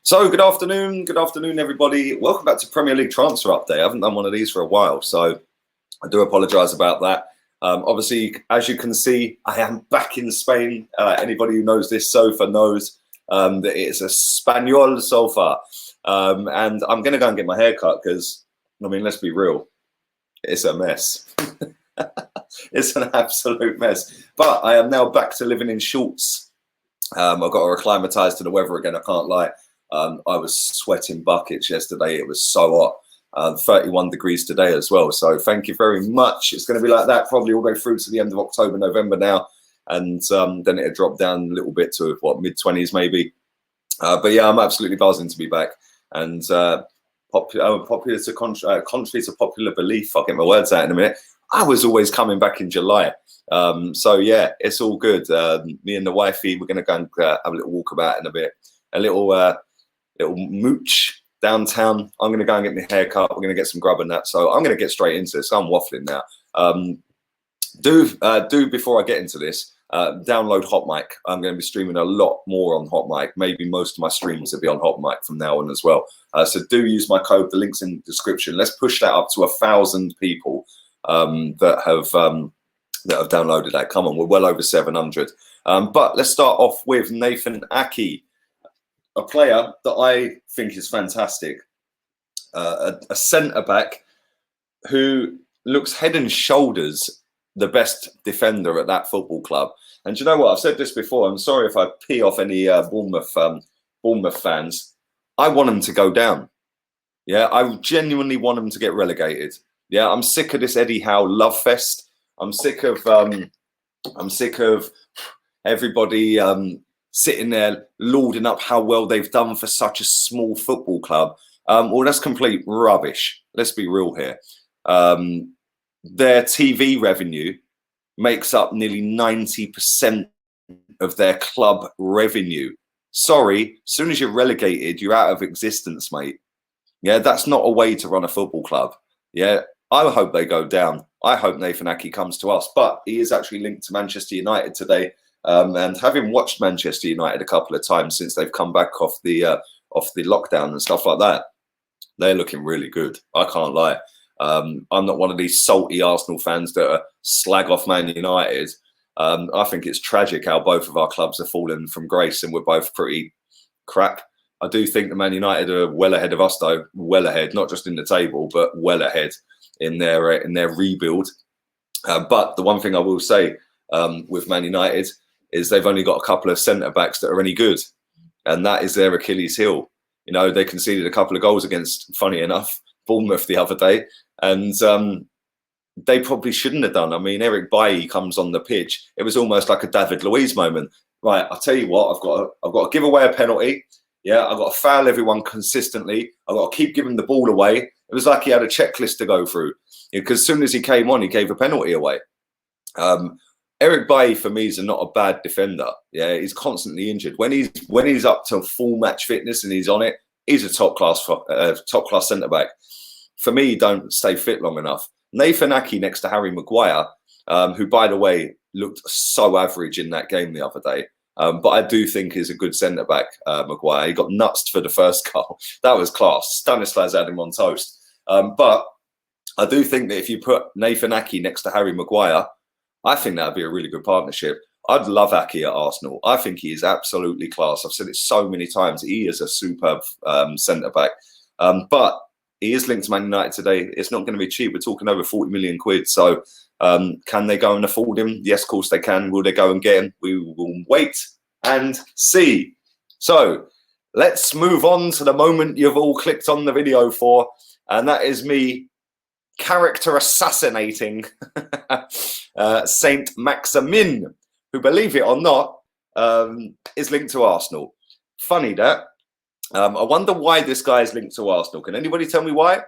So good afternoon, everybody. Welcome back to Premier League transfer update. I haven't done one of these for a while, so I do apologise about that. Obviously, as you can see, I am back in Spain. Anybody who knows this sofa knows that it's a Spaniol sofa, and I'm going to go and get my hair cut because, I mean, let's be real, it's a mess. It's an absolute mess. But I am now back to living in shorts. I've got to acclimatise to the weather again. I can't lie. I was sweating buckets yesterday. It was so hot. 31 degrees today as well. So thank you very much. It's going to be like that probably all the way through to the end of October, November now. And then it'll drop down a little bit to what, mid-20s maybe. But yeah, I'm absolutely buzzing to be back. And contrary to popular belief, I'll get my words out in a minute, I was always coming back in July. So yeah, it's all good. Me and the wifey, we're going to go and have a little walk about in a bit. A little mooch downtown. I'm going to go and get my hair cut. We're going to get some grub and that. So I'm going to get straight into this. I'm waffling now. Do before I get into this, download HOTMIC. I'm going to be streaming a lot more on HOTMIC. Maybe most of my streams will be on HOTMIC from now on as well. So do use my code. The link's in the description. Let's push that up to 1,000 people that have downloaded that. Come on, we're well over 700. But let's start off with Nathan Ake, a player that I think is fantastic, a centre-back who looks head and shoulders the best defender at that football club. And you know what? I've said this before. I'm sorry if I pee off any Bournemouth fans. I want them to go down. Yeah, I genuinely want them to get relegated. Yeah, I'm sick of this Eddie Howe love fest. I'm sick of everybody sitting there lauding up how well they've done for such a small football club. Well, that's complete rubbish. Let's be real here. Their TV revenue makes up nearly 90% of their club revenue. Sorry, as soon as you're relegated, you're out of existence, mate. Yeah, that's not a way to run a football club. Yeah, I hope they go down. I hope Nathan Ake comes to us, but he is actually linked to Manchester United today. And having watched Manchester United a couple of times since they've come back off the lockdown and stuff like that, they're looking really good. I can't lie. I'm not one of these salty Arsenal fans that slag off Man United. I think it's tragic how both of our clubs have fallen from grace and we're both pretty crap. I do think the Man United are well ahead of us, though. Well ahead, not just in the table, but well ahead in their rebuild. But the one thing I will say with Man United is they've only got a couple of centre-backs that are any good. And that is their Achilles heel. You know, they conceded a couple of goals against, funny enough, Bournemouth the other day. And they probably shouldn't have done. I mean, Eric Bailly comes on the pitch. It was almost like a David Luiz moment. Right, I'll tell you what, I've got to give away a penalty. Yeah, I've got to foul everyone consistently. I've got to keep giving the ball away. It was like he had a checklist to go through. Because as soon as he came on, he gave a penalty away. Eric Bailly, for me, is not a bad defender. Yeah, he's constantly injured. When he's up to full match fitness and he's on it, he's a top class centre back. For me, he don't stay fit long enough. Nathan Ake next to Harry Maguire, who, by the way, looked so average in that game the other day. But I do think is a good centre back. Maguire, he got nutsed for the first goal. That was class. Stanislas had him on toast. But I do think that if you put Nathan Ake next to Harry Maguire, I think that would be a really good partnership. I'd love Ake at Arsenal. I think he is absolutely class. I've said it so many times. He is a superb centre-back. But he is linked to Man United today. It's not going to be cheap. We're talking over 40 million quid. So can they go and afford him? Yes, of course they can. Will they go and get him? We will wait and see. So let's move on to the moment you've all clicked on the video for. And that is me character assassinating StMaximin, who, believe it or not, is linked to Arsenal. Funny that. I wonder why this guy is linked to Arsenal. Can anybody tell me why?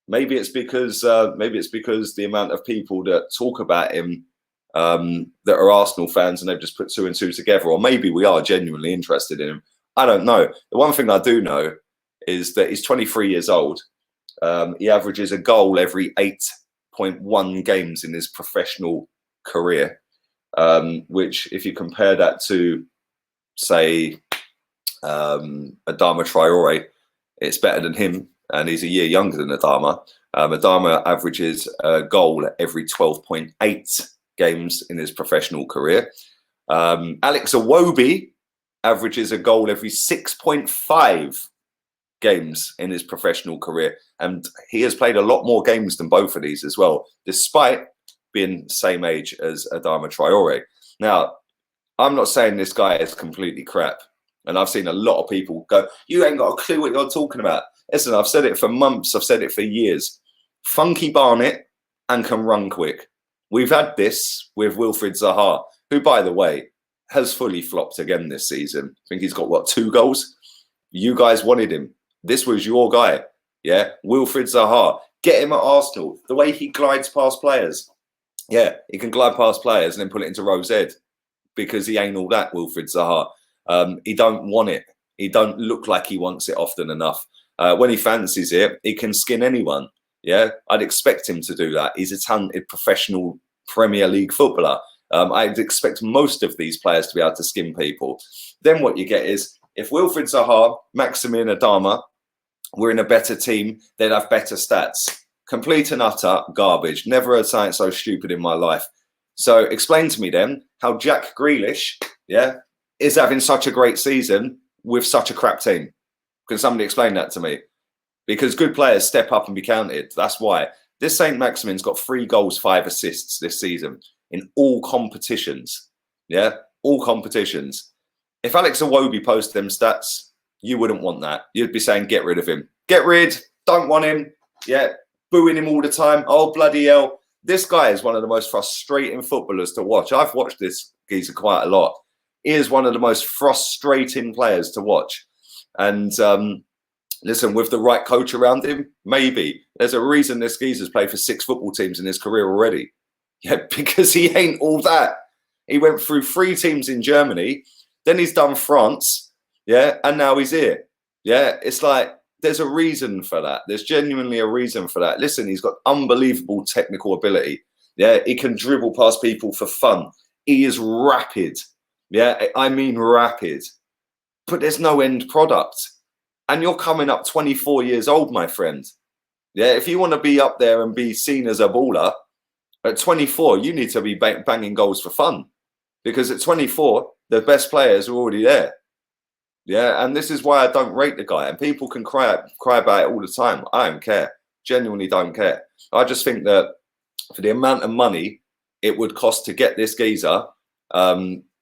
Maybe it's because the amount of people that talk about him that are Arsenal fans and they've just put two and two together, or maybe we are genuinely interested in him. I don't know. The one thing I do know is that he's 23 years old. He averages a goal every 8.1 games in his professional career, which if you compare that to, say, Adama Traore, it's better than him, and he's a year younger than Adama. Adama averages a goal every 12.8 games in his professional career. Alex Iwobi averages a goal every 6.5 games in his professional career, and he has played a lot more games than both of these as well, despite being the same age as Adama Traore. Now, I'm not saying this guy is completely crap, and I've seen a lot of people go, you ain't got a clue what you're talking about. Listen, I've said it for months, I've said it for years. Funky Barnet and can run quick. We've had this with Wilfried Zaha, who, by the way, has fully flopped again this season. I think he's got, what, 2 goals? You guys wanted him. This was your guy. Yeah, Wilfried Zaha. Get him at Arsenal. The way he glides past players. Yeah, he can glide past players and then put it into Rose Ed, because he ain't all that, Wilfried Zaha. He don't want it. He don't look like he wants it often enough. When he fancies it, he can skin anyone. Yeah, I'd expect him to do that. He's a talented professional Premier League footballer. I'd expect most of these players to be able to skin people. Then what you get is, if Wilfried Zaha, Maximin, Adama were in a better team, they'd have better stats. Complete and utter garbage. Never heard something so stupid in my life. So explain to me then how Jack Grealish, yeah, is having such a great season with such a crap team. Can somebody explain that to me? Because good players step up and be counted. That's why. This StMaximin's got 3 goals, 5 assists this season in all competitions. Yeah, all competitions. If Alex Iwobi posts them stats, you wouldn't want that. You'd be saying, get rid of him. Get rid. Don't want him. Yeah, booing him all the time. Oh, bloody hell. This guy is one of the most frustrating footballers to watch. I've watched this geezer quite a lot. He is one of the most frustrating players to watch. And listen, with the right coach around him, maybe. There's a reason this geezer's played for 6 football teams in his career already. Yeah, because he ain't all that. He went through 3 teams in Germany. Then he's done France. Yeah, and now he's here. Yeah, it's like, there's a reason for that. There's genuinely a reason for that. Listen, he's got unbelievable technical ability. Yeah, he can dribble past people for fun. He is rapid. Yeah, I mean rapid. But there's no end product. And you're coming up 24 years old, my friend. Yeah, if you want to be up there and be seen as a baller, at 24, you need to be banging goals for fun. Because at 24, the best players are already there. Yeah, and this is why I don't rate the guy. And people can cry about it all the time. I don't care. Genuinely don't care. I just think that for the amount of money it would cost to get this geezer,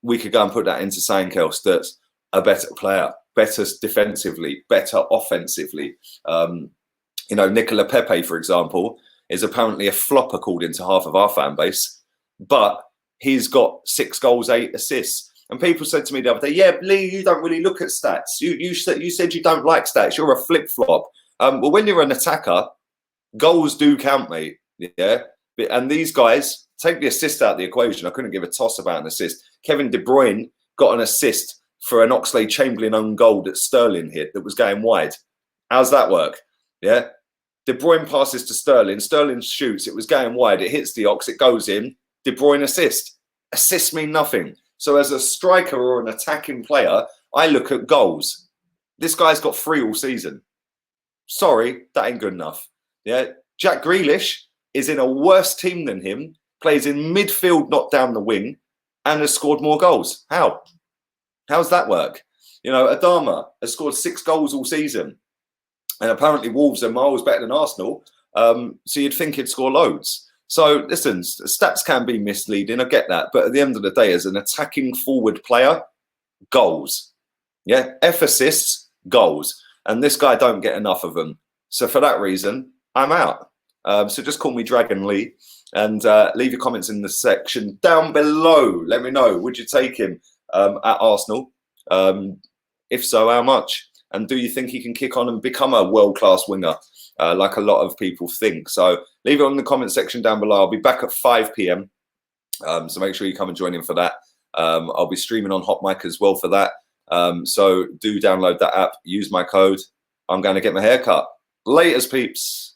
we could go and put that into something else that's a better player, better defensively, better offensively. You know, Nicola Pepe, for example, is apparently a flop according to half of our fan base, but he's got 6 goals, 8 assists. And people said to me the other day, yeah, Lee, you don't really look at stats. You said you don't like stats. You're a flip-flop. Well, when you're an attacker, goals do count, mate. Yeah. And these guys, take the assist out of the equation. I couldn't give a toss about an assist. Kevin De Bruyne got an assist for an Oxlade-Chamberlain own goal that Sterling hit that was going wide. How's that work? Yeah. De Bruyne passes to Sterling. Sterling shoots. It was going wide. It hits the Ox. It goes in. De Bruyne assist. Assists mean nothing. So as a striker or an attacking player, I look at goals. This guy's got 3 all season. Sorry, that ain't good enough. Yeah, Jack Grealish is in a worse team than him, plays in midfield, not down the wing, and has scored more goals. How? How's that work? You know, Adama has scored 6 goals all season. And apparently Wolves are miles better than Arsenal. So you'd think he'd score loads. So listen, stats can be misleading. I get that. But at the end of the day, as an attacking forward player, goals. Yeah, F assists, goals. And this guy don't get enough of them. So for that reason, I'm out. So just call me Dragon Lee and leave your comments in the section down below. Let me know, would you take him at Arsenal? If so, how much? And do you think he can kick on and become a world-class winger like a lot of people think? So leave it in the comment section down below. I'll be back at 5 p.m. So make sure you come and join in for that. I'll be streaming on HOTMIC as well for that. So do download that app. Use my code. I'm going to get my hair cut. Laters, peeps.